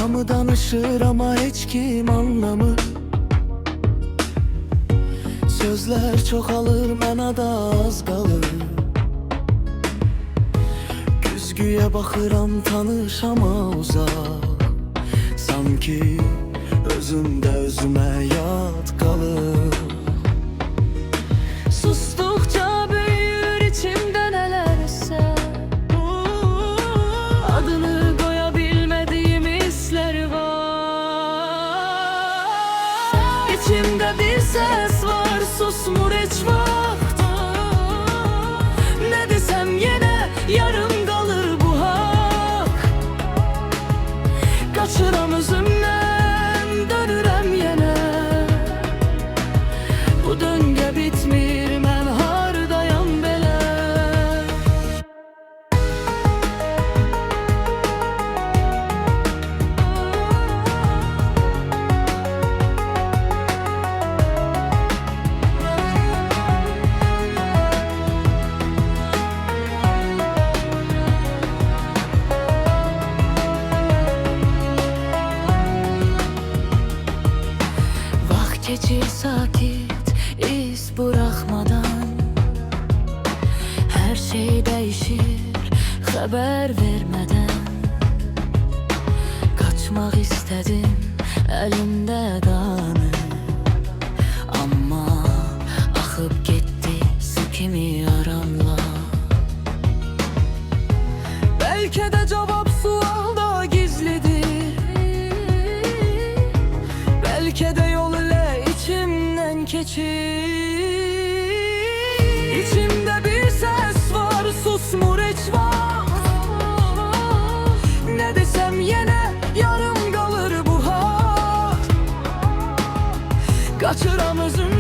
Hamı danışır ama heç kim anlamır. Sözler çoxalır, mənada az qalır. Güzgüyə baxıram, tanış ama uzaq. Sanki özümdə özümə yad qalır. Sustukça büyür içimdə nələrsə. Adını qoya bilmədiyim hisslər var. İçimdə bir ses var, susmur heç vaxt. Nə desəm yenə yarım qalır bu haqq. Qaçıram özümdən, dönürəm yenə. Bu döngə bitmir, mən hardayam belə. Vaxt keçir sakit, iz bırakmadan. Her şey değişir, haber vermeden. Kaçmak istedim, elimde kanı. Ama akıp gitti su kimi yaramla. Belki de cevap sualda gizlidir. Belki de yol ile içimden geçir. İçimde bir ses var, susmur heç vaxt. Ne desem yine yarım kalır bu hak. Kaçıram özümden.